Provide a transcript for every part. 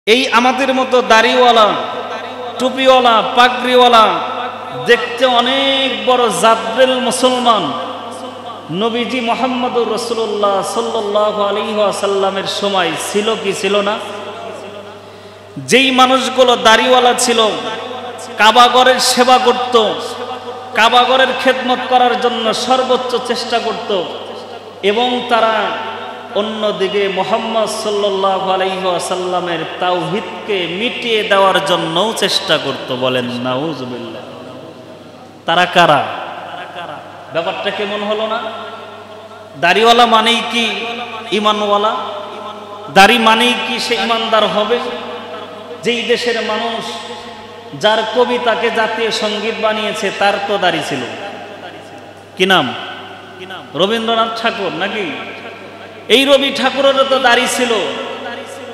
এই আমাদের মতো দাড়িওয়ালা, টুপিওয়ালা, পাগড়িওয়ালা, দেখতে অনেক বড় জাবরেল মুসলমান নবীজি মুহাম্মদুর রাসূলুল্লাহ সাল্লাল্লাহু আলাইহি ওয়াসাল্লামের সময় ছিল কি ছিল না? যেই মানুষগুলো দাড়িওয়ালা ছিল, কাবাগরের সেবা করত, কাবাগরের খেদমত করার জন্য সর্বোচ্চ চেষ্টা করত, এবং তারা অন্যদিকে মুহাম্মদ সাল্লাল্লাহু আলাইহি ওয়াসাল্লামের তাওহীদকে মিটিয়ে দেওয়ার জন্যও চেষ্টা করত। বলেন নাউজুবিল্লাহ। তারা কারা? ব্যাপারটা কেমন হলো না? দাড়িওয়ালা মানেই কি ঈমানওয়ালা? দাড়ি মানেই কি সে ঈমানদার হবে? যেই দেশের মানুষ, যার কবিতাকে জাতীয় সঙ্গীত বানিয়েছে, তার তো দাড়ি ছিল। কি নাম? রবীন্দ্রনাথ ঠাকুর নাকি? এই রবি ঠাকুরেরও তো দাড়ি ছিল,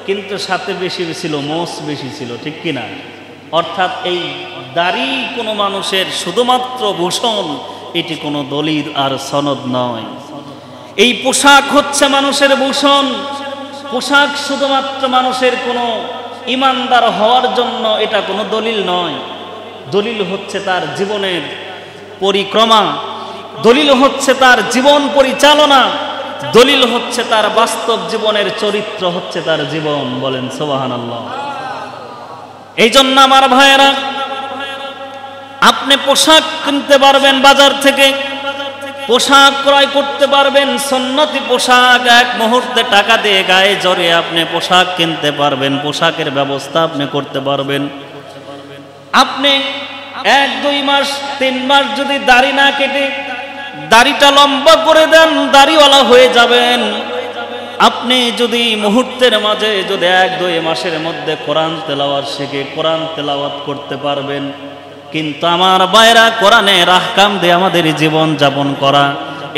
কিন্তু সাথে বেশি ছিল, মোষ বেশি ছিল, ঠিক কিনা? অর্থাৎ এই দাড়ি কোনো মানুষের শুধুমাত্র ভূষণ, এটি কোনো দলিল আর সনদ নয়। এই পোশাক হচ্ছে মানুষের ভূষণ। পোশাক শুধুমাত্র মানুষের কোনো ঈমানদার হওয়ার জন্য, এটা কোনো দলিল নয়। দলিল হচ্ছে তার জীবনের পরিক্রমা, দলিল হচ্ছে তার জীবন পরিচালনা, দলিল হচ্ছে তার বাস্তব জীবনের চরিত্র, হচ্ছে তার জীবন। বলেন সুবহানাল্লাহ। এই জন্য আমার ভাইয়েরা, আপনি পোশাক কিনতে পারবেন বাজার থেকে, পোশাক ক্রয় করতে পারবেন, সুন্নতি পোশাক এক মুহূর্তে টাকা দিয়ে গায়ে জড়িয়ে আপনি পোশাক কিনতে পারবেন, পোশাকের ব্যবস্থা আপনি করতে পারবেন। আপনি 1-2 মাস 3 মাস যদি দাড়ি না কেটে দাড়িটা লম্বা করে দেন, দাড়িওয়ালা হয়ে যাবেন। আপনি যদি মুহূর্তের মাঝে যদি 1-2 মাসের মধ্যে কোরআন তেলাওয়াত শিখে কোরআন তেলাওয়াত করতে পারবেন। কিন্তু আমার ভাইরা, কোরআনের আহকাম দিয়ে আমাদের জীবন যাপন করা,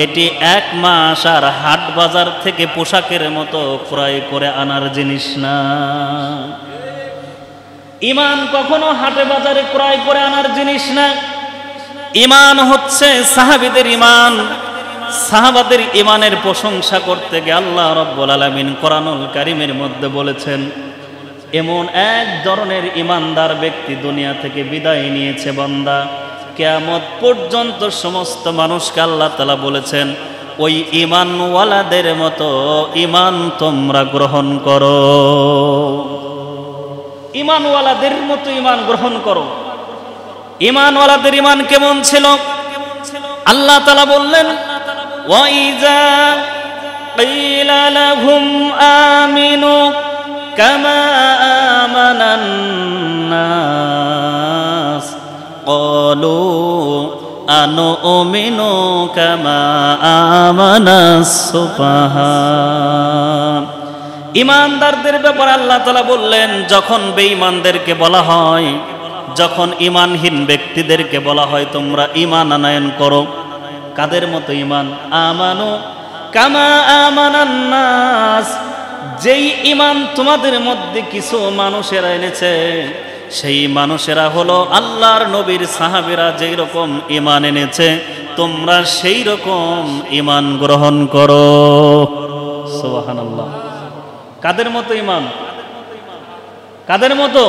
এটি 1 মাস আর হাট বাজার থেকে পোশাকের মতো ক্রয় করে আনার জিনিস না। ঈমান কখনো হাটে বাজারে ক্রয় করে আনার জিনিস না। ঈমান হচ্ছে সাহাবীদের ঈমান। সাহাবাদের ঈমানের প্রশংসা করতে গিয়ে আল্লাহ রাব্বুল আলামিন কোরআনুল কারীমের মধ্যে বলেছেন, এমন এক ধরনের ঈমানদার ব্যক্তি দুনিয়া থেকে বিদায় নিয়েছে বান্দা, কিয়ামত পর্যন্ত সমস্ত মানুষকে আল্লাহ তাআলা বলেছেন, ওই ঈমানওয়ালাদের মতো ঈমান তোমরা গ্রহণ করো, ঈমানওয়ালাদের মতো ঈমান গ্রহণ করো। ঈমানওয়ালাদের ঈমান কেমন ছিল? আল্লাহ তাআলা বললেন, ওয়াইজা ক্বিলা লাহুম আমিনু কামা আমানান নাস ক্বালু আনুমিনু কামা আমানাস সুফাহা। ঈমানদারদের ব্যাপারে আল্লাহ তাআলা বললেন, যখন বেঈমানদেরকে বলা হয়, যখন ঈমানহীন ব্যক্তিদেরকে বলা হয় তোমরা ঈমান আনয়ন করো, কাদের মতো ঈমান? আমানু কামা আমানান নাস, যেই ঈমান তোমাদের মধ্যে কিছু মানুষেরা এনেছে, সেই মানুষেরা হলো আল্লাহর নবীর সাহাবীরা যেই রকম ঈমান এনেছে, তোমরা সেই রকম ঈমান গ্রহণ করো। সুবহানাল্লাহ। কাদের মতো ঈমান? কাদের মতো?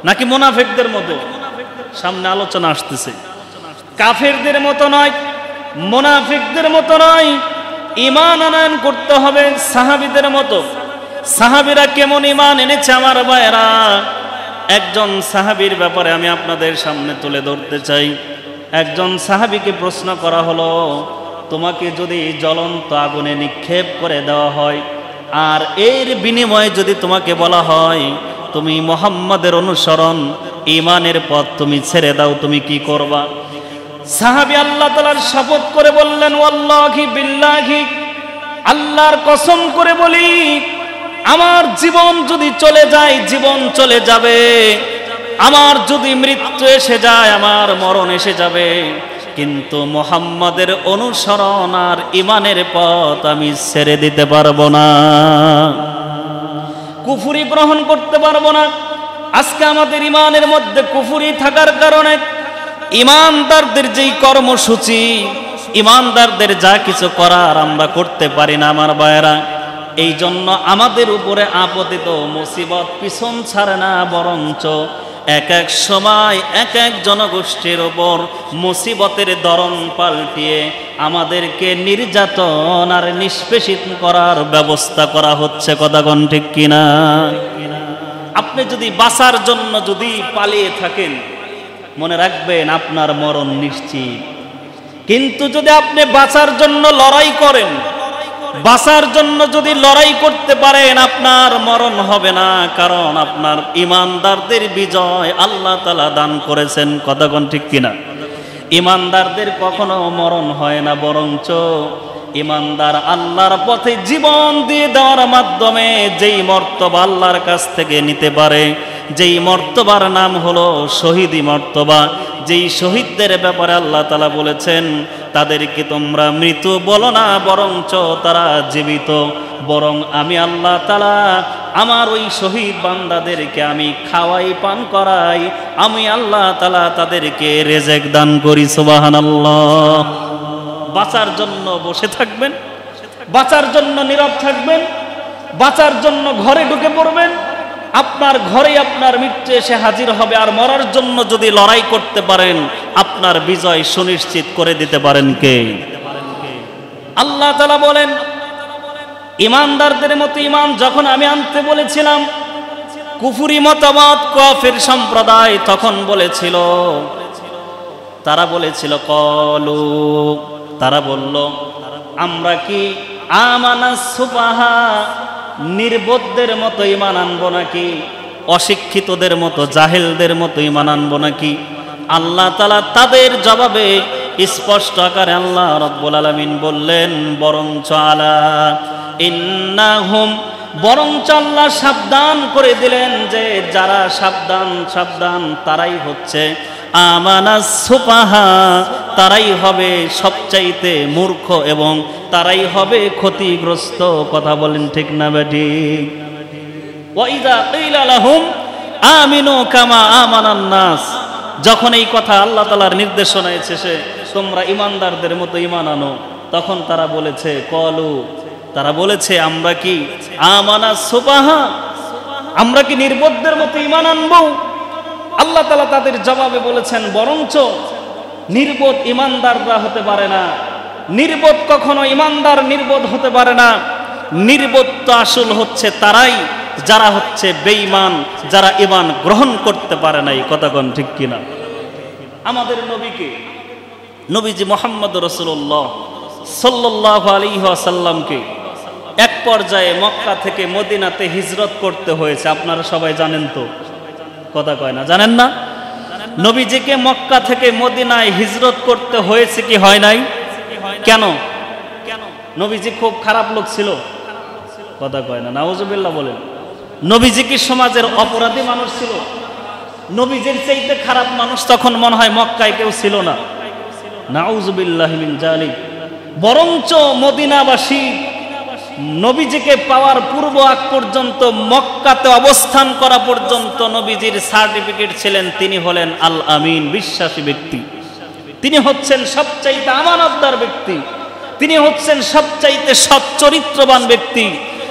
নাকি মুনাফিকদের মতো? সামনে আলোচনা আসতেছে। কাফেরদের মতো নয়, মুনাফিকদের মতো নয়। ঈমান আনয়ন করতে হবে সাহাবীদের মতো। সাহাবীরা কেমন ঈমান এনেছে আমার ভাইয়েরা, একজন সাহাবীর ব্যাপারে আমি আপনাদের সামনে তুলে ধরতে চাই। একজন সাহাবীকে প্রশ্ন করা হলো, তোমাকে যদি জ্বলন্ত আগুনে নিক্ষেপ করে দেওয়া হয়, আর এর বিনিময়ে যদি তোমাকে বলা হয় তুমি মুহাম্মাদের অনুসরণ, ঈমানের পথ তুমি ছেড়ে দাও, তুমি কি করবা? সাহাবী আল্লাহ তাআলার শপথ করে বললেন, ওয়াল্লাহি বিল্লাহি, আল্লাহর কসম করে বলি, আমার জীবন যদি চলে যায়, জীবন চলে যাবে, আমার যদি মৃত্যু এসে যায়, আমার মরণ এসে যাবে, কিন্তু মুহাম্মাদের অনুসরণ আর ঈমানের পথ আমি ছেড়ে দিতে পারবো না, কুফরি গ্রহণ করতে পারবো না। আজকে আমাদের ঈমানের মধ্যে কুফরি থাকার কারণে ঈমানদারদের যেই কর্মসূচি, ঈমানদারদের যা কিছু করার আমরা করতে পারি না আমার ভাইয়েরা। এই জন্য আমাদের উপরে আপতিত মুসিবত পিছন ছাড়ে না, বরঞ্চ এক এক সময় এক এক জনগোষ্ঠীর ওপর মুসিবতের ধরন পাল্টিয়ে আমাদেরকে নির্যাতন আর নিষ্পেষিত করার ব্যবস্থা করা হচ্ছে। কথা কোন ঠিক কিনা? আপনি যদি বাঁচার জন্য যদি পালিয়ে থাকেন, মনে রাখবেন আপনার মরণ নিশ্চিত। কিন্তু যদি আপনি বাঁচার জন্য লড়াই করেন, বাঁচার জন্য যদি লড়াই করতে পারেন, আপনার মরণ হবে না, কারণ আপনার ঈমানদারদের বিজয় আল্লাহ তাআলা দান করেছেন। কথা কোন ঠিক কিনা? ঈমানদারদের কখনো মরণ হয় না, বরঞ্চ ঈমানদার আল্লাহর পথে জীবন দিয়ে দেওয়ার মাধ্যমে যেই মর্তবা আল্লাহর কাছ থেকে নিতে পারে, যেই মর্তবার নাম হলো শহীদি মর্তবা, যেই শহীদদের ব্যাপারে আল্লাহ তাআলা বলেছেন তাদেরকে তোমরা মৃত বলো না, বরঞ্চ তারা জীবিত। বরং আমি আল্লাহ তাআলা আমার ওই শহীদ বান্দাদেরকে আমি খাওয়াই, পান করাই, আমি আল্লাহ তাআলা তাদেরকে রিজিক দান করি। সুবহানাল্লাহ। বাঁচার জন্য বসে থাকবেন, বাঁচার জন্য নীরব থাকবেন, বাঁচার জন্য ঘরে ঢুকে পড়বেন, আপনার ঘরে আপনার মৃত্যু এসে হাজির হবে। আর মরার জন্য যদি লড়াই করতে পারেন, আপনার বিজয় সুনিশ্চিত করে দিতে পারেন কে? আল্লাহ তাআলা বলেন, ঈমানদারদের মতো ঈমান যখন আমি আনতে বলেছিলাম, কুফরি মতবাদ কাফির সম্প্রদায় তখন বলেছিল, তারা বলেছিল কলু, তারা বলল আমরা কি আমানাস সুফাহা, নির্বোধদের মতো ঈমান আনবো নাকি, অশিক্ষিতদের মতো জাহেলদের মতো ঈমান আনবো নাকি? আল্লাহ তাআলা তাদের জবাবে স্পষ্ট আকারে আল্লাহ রাব্বুল আলামিন বললেন, বরঞ্চ আলা ইন্নাহুম, বরঞ্চ আল্লাহ সাবধান করে দিলেন যে যারা সাবধান সাবধান তারাই হচ্ছে আমানাস সুফাহা, তারাই হবে সবচাইতে মূর্খ এবং তারাই হবে ক্ষতিগ্রস্ত। কথা বলেন ঠিক না বেঠিক? ওয়া ইযা কিলা লাহুম আমিনু কামা আমানান নাস, যখন এই কথা আল্লাহ তাআলার নির্দেশনা এসেছে তোমরা ঈমানদারদের মতো ঈমান আনো, তখন তারা বলেছে কলু, তারা বলেছে আমরা কি আমানাস সুফাহা, আমরা কি নির্বোধদের মতো ঈমান আনবো? আল্লাহ তাআলা তাদের জবাবে বলেছেন, বরঞ্চ নির্বোধ ঈমানদাররা হতে পারে না, নির্বোধ কখনো ঈমানদার নির্বোধ হতে পারে না। নির্বোধ তো আসল হচ্ছে তারাই যারা হচ্ছে বেঈমান, যারা ঈমান গ্রহণ করতে পারে নাই। কথা কোন ঠিক কিনা? আমাদের নবীকে, নবীজি মুহাম্মদ রাসূলুল্লাহ সাল্লাল্লাহু আলাইহি ওয়াসাল্লামকে এক পর্যায়ে মক্কা থেকে মদিনাতে হিজরত করতে হয়েছে। আপনারা সবাই জানেন তো? কথা কয় না, জানেন না? নবীজিকে মক্কা থেকে মদিনায় হিজরত করতে হয়েছে কি হয় নাই? কেন? নবীজি খুব খারাপ লোক ছিল? কথা কয় না, নাউজুবিল্লাহ বলেন। নবীজি কি সমাজের অপরাধী মানুষ ছিল? নবীজির চাইতে খারাপ মানুষ তখন মনে হয় মক্কায় কেউ ছিল না। নাউজুবিল্লাহি মিন যালিক। বরঞ্চ মদিনাবাসী নবীজিকে পাওয়ার পূর্ব আগ পর্যন্ত, মক্কাতে অবস্থান করা পর্যন্ত নবীজির সার্টিফিকেট ছিলেন তিনি হলেন আল আমিন, বিশ্বাসী ব্যক্তি। তিনি হচ্ছেন সবচাইতে আমানতদার ব্যক্তি, তিনি হচ্ছেন সবচাইতে সৎ চরিত্রবান ব্যক্তি,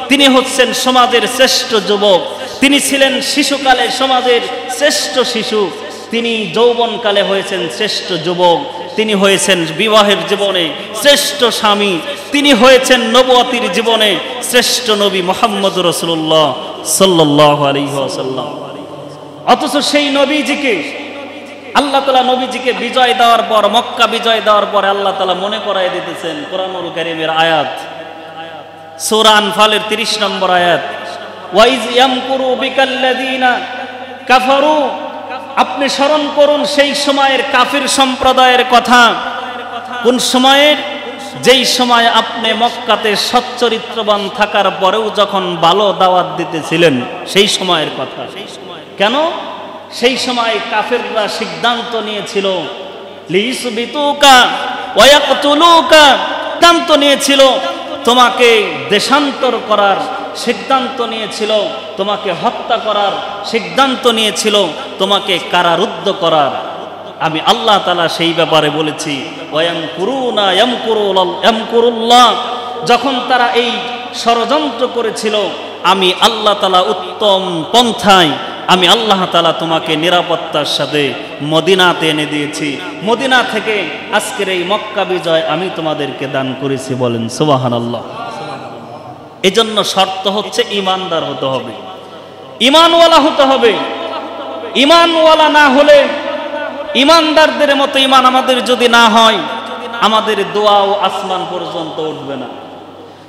তিনি হচ্ছেন সমাজের শ্রেষ্ঠ যুবক, তিনি ছিলেন শিশুকালে সমাজের শ্রেষ্ঠ শিশু, তিনি যৌবনকালে হয়েছেন শ্রেষ্ঠ যুবক, তিনি হয়েছেন বিবাহের জীবনে শ্রেষ্ঠ স্বামী, তিনি হয়েছেন নবুয়তির জীবনে শ্রেষ্ঠ নবী মুহাম্মদ রাসূলুল্লাহ সাল্লাল্লাহু আলাইহি ওয়াসাল্লাম। অথচ সেই নবীজিকে আল্লাহ তাআলা নবীজিকে বিজয় দেওয়ার পর, মক্কা বিজয় দেওয়ার পর আল্লাহ তাআলা মনে করায় দিতেছেন কোরআনুল কারীমের আয়াত, সূরা আনফালের 30 নম্বর আয়াত, ওয়াইজ ইয়ামকুরু বিকাল্লাযিনা কাফারু, আপনি স্মরণ করুন সেই সময়ের কাফির সম্প্রদায়ের কথা। কোন সময়ের? যেই সময় আপনি মক্কাতে সচ্চরিত্রবান থাকার পরেও যখন ভালো দাওয়াত দিতেছিলেন, সেই সময়ের কথা। কেন? সেই সময় কাফিররা সিদ্ধান্ত নিয়েছিল লিইসবিতুকা ওয়া ইয়াকতুলুকা, সিদ্ধান্ত নিয়েছিল তোমাকে দেশান্তর করার, সিদ্ধান্ত নিয়েছিল তোমাকে হত্যা করার, সিদ্ধান্ত নিয়েছিল তোমাকে কারারুদ্ধ করার। আমি আল্লাহ তাআলা সেই ব্যাপারে বলেছি ওয়ায়ামকুরুনা ইয়ামকুরুল্লাহ, যখন তারা এই ষড়যন্ত্র করেছিল, আমি আল্লাহ তাআলা উত্তম পন্থায় আমি আল্লাহ তাআলা তোমাকে নিরাপত্তার সাথে মদিনাতে এনে দিয়েছি। মদিনা থেকে আজকের এই মক্কা বিজয় আমি তোমাদেরকে দান করেছি। বলেন সুবহানাল্লাহ। এজন্য শর্ত হচ্ছে ঈমানদার হতে হবে, ঈমানওয়ালা হতে হবে। ঈমানওয়ালা না হলে, ঈমানদারদের মতো ঈমান আমাদের যদি না হয়, আমাদের দোয়াও আসমান পর্যন্ত উঠবে না।